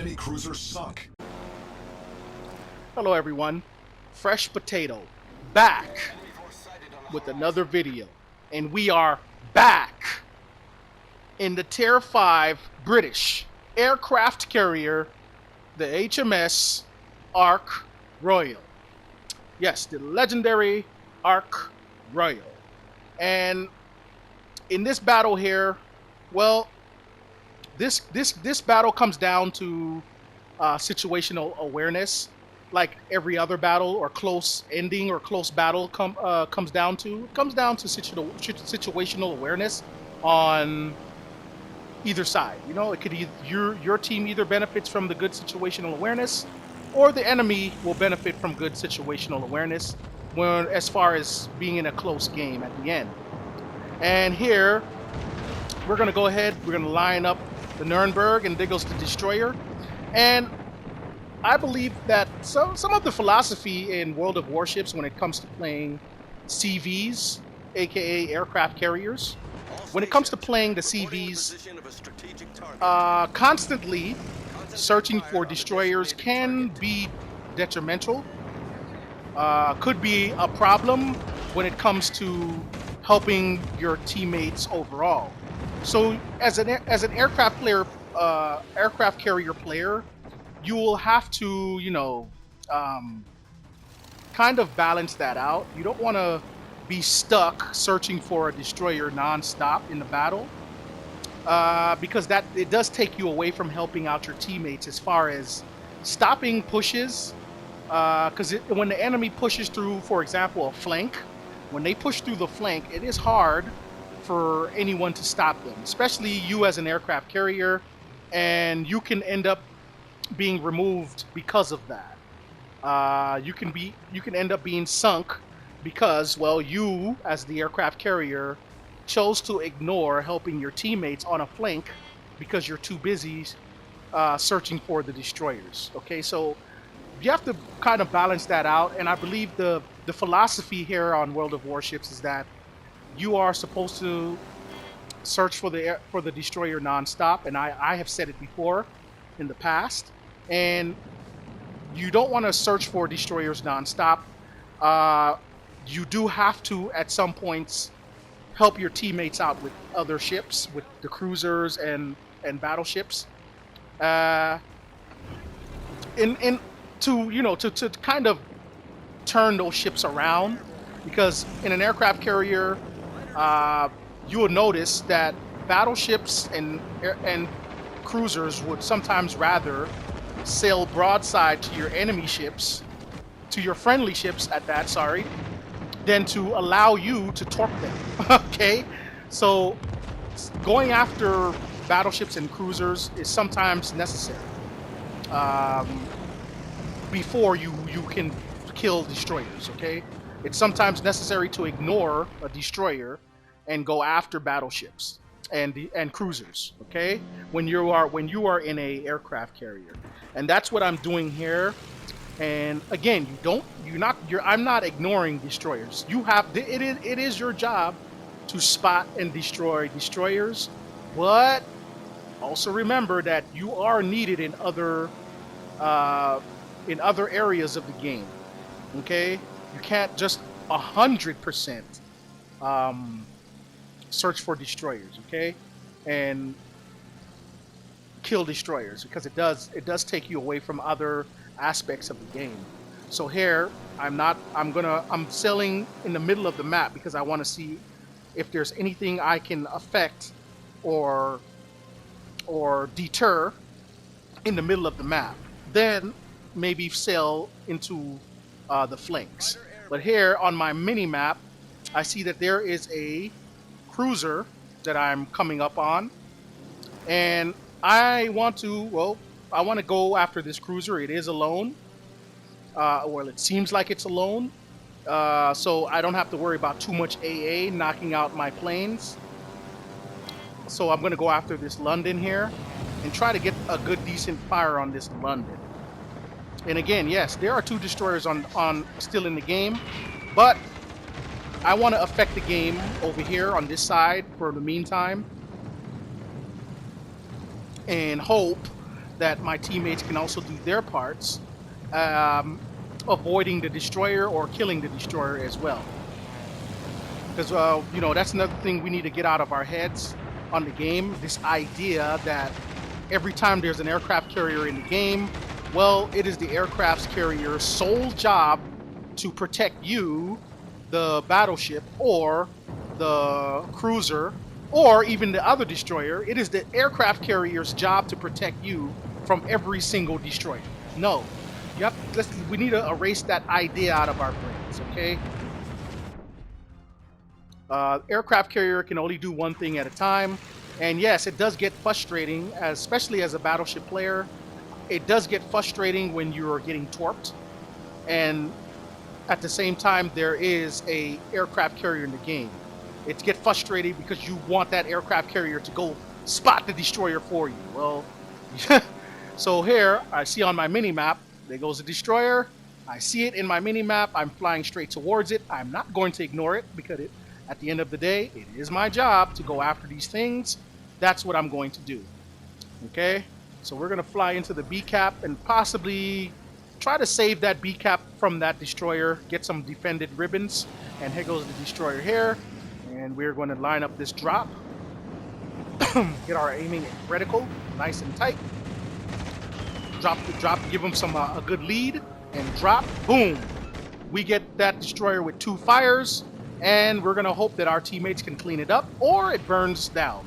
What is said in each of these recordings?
Enemy cruiser sunk. Hello everyone, Fresh Potato, back with another video. And we are back in the Tier 5 British aircraft carrier, the HMS Ark Royal. Yes, the legendary Ark Royal. And in this battle here, well, this battle comes down to situational awareness, like every other battle or close ending or close battle comes down to. It comes down to situational awareness on either side. You know, it could your team either benefits from the good situational awareness, or the enemy will benefit from good situational awareness when as far as being in a close game at the end. And here we're gonna go ahead. We're gonna line up the Nuremberg, and there goes the destroyer. And I believe that some of the philosophy in World of Warships when it comes to playing CVs, aka aircraft carriers, when it comes to playing the CVs, constantly searching for destroyers can be detrimental, could be a problem when it comes to helping your teammates overall. So as an aircraft player, aircraft carrier player, you will have to, you know, kind of balance that out. You don't want to be stuck searching for a destroyer non-stop in the battle, because that it does take you away from helping out your teammates as far as stopping pushes. Because when the enemy pushes through, for example, a flank, when they push through the flank, it is hard for anyone to stop them, especially you as an aircraft carrier, and you can end up being removed because of that. You can end up being sunk because, well, you as the aircraft carrier chose to ignore helping your teammates on a flank because you're too busy searching for the destroyers. Okay, so you have to kind of balance that out, and I believe the philosophy here on World of Warships is that you are supposed to search for the destroyer nonstop, and I have said it before in the past. And you don't want to search for destroyers nonstop. You do have to, at some points, help your teammates out with other ships, with the cruisers and battleships, to kind of turn those ships around. Because in an aircraft carrier, you will notice that battleships and cruisers would sometimes rather sail broadside to your enemy ships, to your friendly ships at that, sorry, than to allow you to torp them. Okay? So going after battleships and cruisers is sometimes necessary before you can kill destroyers. Okay? It's sometimes necessary to ignore a destroyer and go after battleships and cruisers. Okay, when you are in a aircraft carrier, and that's what I'm doing here. And again, I'm not ignoring destroyers. It is your job to spot and destroy destroyers, but also remember that you are needed in other areas of the game. Okay, you can't just 100% search for destroyers, okay, and kill destroyers, because it does take you away from other aspects of the game. So here I'm sailing in the middle of the map because I want to see if there's anything I can affect or deter in the middle of the map. Then maybe sail into the flanks. But here on my mini map, I see that there is a cruiser that I'm coming up on, and I want to go after this cruiser. It is alone. Well, it seems like it's alone, so I don't have to worry about too much AA knocking out my planes. So I'm going to go after this London here and try to get a good decent fire on this London. And again, yes, there are two destroyers on still in the game, but I want to affect the game over here on this side for the meantime, and hope that my teammates can also do their parts, avoiding the destroyer or killing the destroyer as well. Because, you know, that's another thing we need to get out of our heads on the game. This idea that every time there's an aircraft carrier in the game, well, it is the aircraft carrier's sole job to protect you, the battleship, or the cruiser, or even the other destroyer. It is the aircraft carrier's job to protect you from every single destroyer. No. Yep, we need to erase that idea out of our brains, okay? Aircraft carrier can only do one thing at a time. And yes, it does get frustrating, especially as a battleship player. It does get frustrating when you're getting torped. And at the same time, there is a aircraft carrier in the game. It gets frustrating because you want that aircraft carrier to go spot the destroyer for you. Well, so here, I see on my mini-map, there goes the destroyer. I see it in my mini-map. I'm flying straight towards it. I'm not going to ignore it because at the end of the day, it is my job to go after these things. That's what I'm going to do. Okay? So we're going to fly into the B-cap and possibly try to save that B-cap from that destroyer, get some defended ribbons. And here goes the destroyer here. And we're going to line up this drop. Get our aiming reticle nice and tight. Drop, give them some a good lead. And drop. Boom. We get that destroyer with 2 fires. And we're going to hope that our teammates can clean it up or it burns down.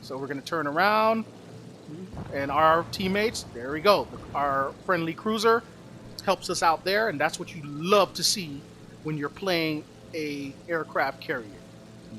So we're going to turn around. And our teammates, there we go. Our friendly cruiser helps us out there. And that's what you love to see when you're playing a aircraft carrier.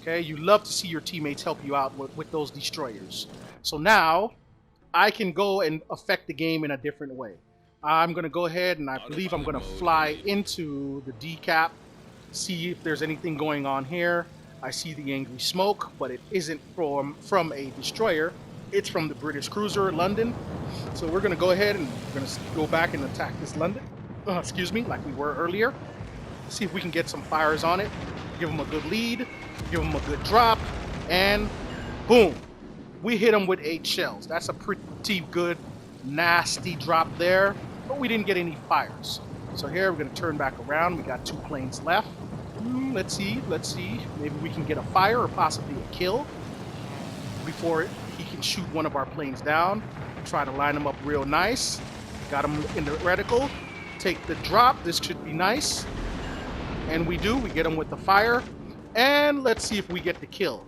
Okay, you love to see your teammates help you out with those destroyers. So now I can go and affect the game in a different way. I'm going to go ahead and I believe I'm going to fly into the D-cap, see if there's anything going on here. I see the angry smoke, but it isn't from a destroyer. It's from the British cruiser London. So we're going to go ahead and we're going to go back and attack this London. Excuse me, like we were earlier. See if we can get some fires on it. Give them a good lead. Give them a good drop. And boom. We hit them with 8 shells. That's a pretty good, nasty drop there. But we didn't get any fires. So here we're going to turn back around. We got 2 planes left. Let's see. Maybe we can get a fire or possibly a kill before he can shoot one of our planes down. Try to line them up real nice. Got him in the reticle. Take the drop. This should be nice. And we do. We get him with the fire. And let's see if we get the kill.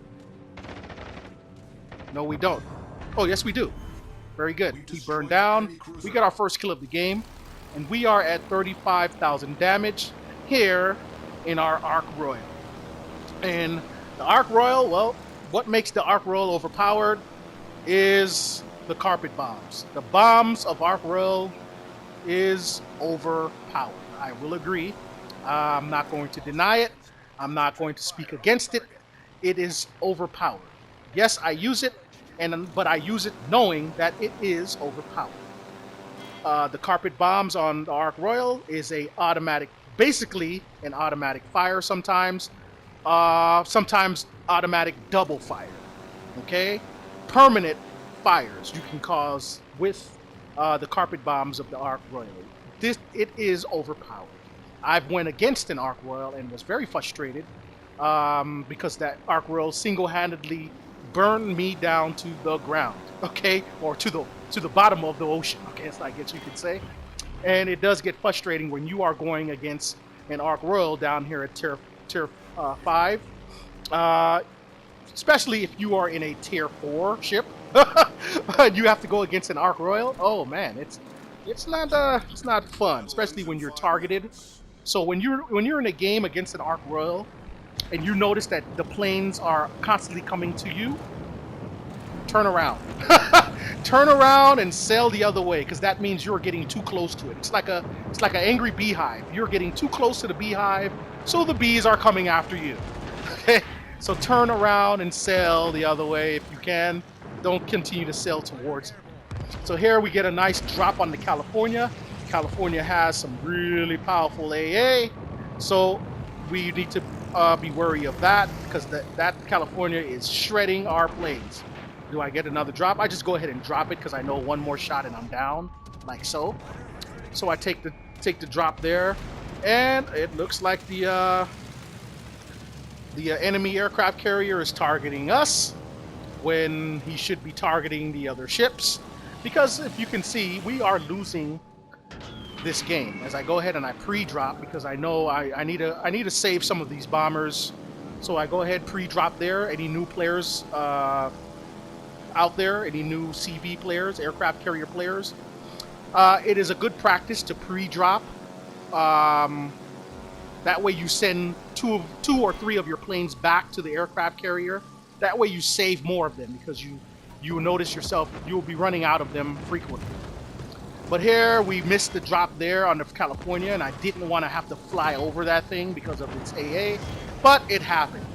No, we don't. Oh, yes, we do. Very good. We burned down. We got our first kill of the game. And we are at 35,000 damage here in our Ark Royal. And the Ark Royal, well, what makes the Ark Royal overpowered is the carpet bombs. The bombs of Ark Royal is overpowered. I will agree. I'm not going to deny it. I'm not going to speak against it. It is overpowered. Yes, I use it, but I use it knowing that it is overpowered. The carpet bombs on the Ark Royal is basically an automatic fire sometimes. Sometimes automatic double fire. Okay? Permanent fires you can cause with the carpet bombs of the Ark Royal. It is overpowered. I've went against an Ark Royal and was very frustrated because that Ark Royal single-handedly burned me down to the ground, okay, or to the bottom of the ocean, okay, I guess you could say. And it does get frustrating when you are going against an Ark Royal down here at Tier 5, especially if you are in a Tier 4 ship. You have to go against an Ark Royal. Oh man, it's not fun, especially when you're targeted. So when you're in a game against an Ark Royal and you notice that the planes are constantly coming to you, turn around. Turn around and sail the other way, because that means you're getting too close to it. It's like an angry beehive. You're getting too close to the beehive, so the bees are coming after you. Okay? So turn around and sail the other way if you can. Don't continue to sail towards it. So here we get a nice drop on the California. California has some really powerful AA, so we need to be wary of that, because that California is shredding our planes. Do I get another drop? I just go ahead and drop it because I know one more shot and I'm down, like so. So I take the drop there, and it looks like the enemy aircraft carrier is targeting us when he should be targeting the other ships. Because if you can see, we are losing this game. As I go ahead and I pre-drop because I know I need to save some of these bombers. So I go ahead pre-drop there. Any new players out there, any new CV players, aircraft carrier players, it is a good practice to pre-drop. That way you send two or three of your planes back to the aircraft carrier. That way you save more of them because you will notice yourself you'll be running out of them frequently. But here we missed the drop there on the California, and I didn't want to have to fly over that thing because of its AA, but it happened.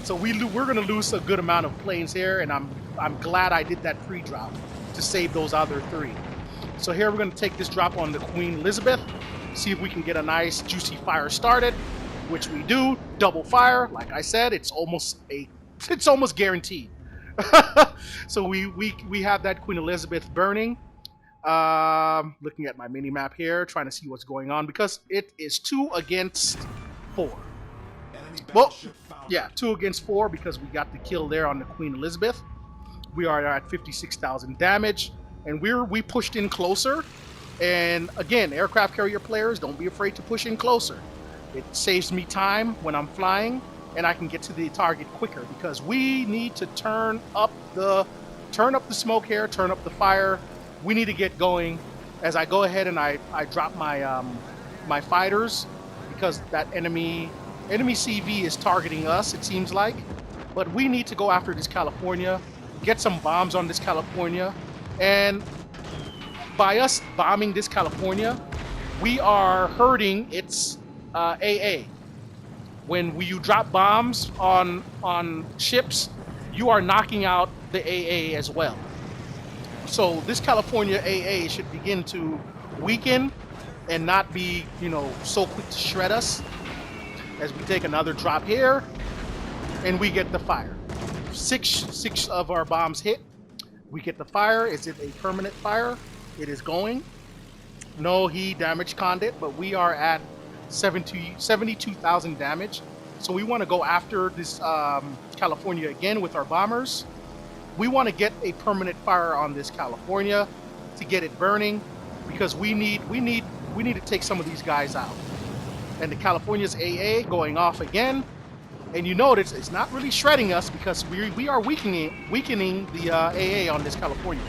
So we're going to lose a good amount of planes here, and I'm glad I did that pre-drop to save those other three. So here we're going to take this drop on the Queen Elizabeth, see if we can get a nice juicy fire started, which we do. Double fire, like I said, it's almost guaranteed. So we have that Queen Elizabeth burning. Looking at my mini map here, trying to see what's going on because it is 2 against 4. Well, yeah, 2 against 4 because we got the kill there on the Queen Elizabeth. We are at 56,000 damage, and we pushed in closer. And again, aircraft carrier players, don't be afraid to push in closer. It saves me time when I'm flying, and I can get to the target quicker because we need to turn up the smoke here, turn up the fire. We need to get going. As I go ahead and I drop my my fighters because that enemy CV is targeting us, it seems like. But we need to go after this California, get some bombs on this California, and by us bombing this California, we are hurting its AA. When you drop bombs on ships, you are knocking out the AA as well. So this California AA should begin to weaken and not be, so quick to shred us. As we take another drop here, and we get the fire. Six of our bombs hit. We get the fire. Is it a permanent fire? It is going. No, he damage conned it, but we are at 72,000 damage. So we want to go after this California again with our bombers. We want to get a permanent fire on this California to get it burning because we need to take some of these guys out. And the California's AA going off again. And you notice it's not really shredding us because we are weakening the AA on this California.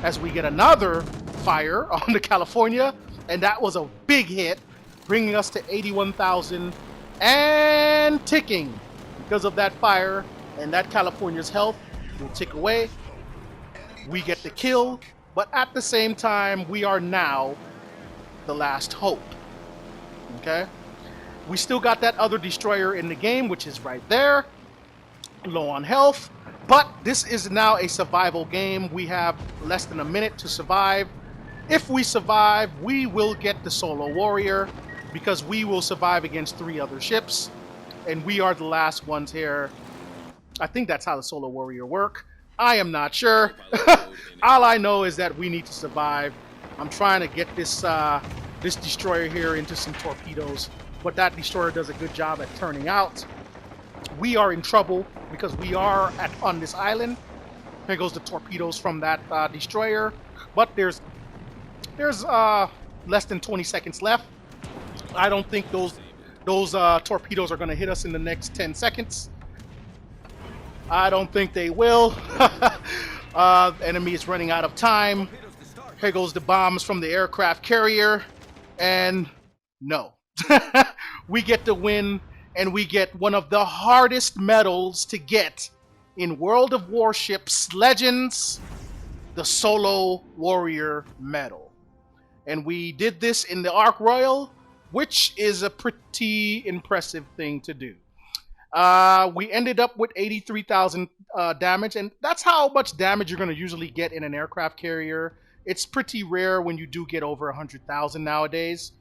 As we get another fire on the California, and that was a big hit, bringing us to 81,000 and ticking because of that fire, and that California's health will tick away. We get the kill, but at the same time, we are now the last hope. Okay? We still got that other destroyer in the game, which is right there, low on health, but this is now a survival game. We have less than a minute to survive. If we survive, we will get the solo warrior because we will survive against 3 other ships, and we are the last ones here. I think that's how the solo warrior work. I am not sure. All I know is that we need to survive. I'm trying to get this this destroyer here into some torpedoes, but that destroyer does a good job at turning out. We are in trouble because we are on this island. Here goes the torpedoes from that destroyer, but there's less than 20 seconds left. I don't think those torpedoes are going to hit us in the next 10 seconds. I don't think they will. The enemy is running out of time. Here goes the bombs from the aircraft carrier, and no. We get the win, and we get one of the hardest medals to get in World of Warships Legends, the Solo Warrior Medal. And we did this in the Ark Royal, which is a pretty impressive thing to do. We ended up with 83,000 damage, and that's how much damage you're going to usually get in an aircraft carrier. It's pretty rare when you do get over 100,000 nowadays.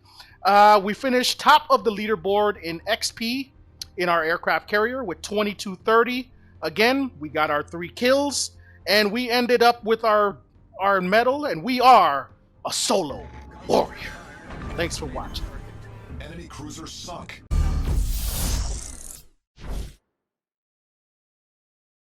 We finished top of the leaderboard in XP in our aircraft carrier with 2230. Again, we got our 3 kills, and we ended up with our medal, and we are a solo warrior. Thanks for watching. Enemy cruiser sunk.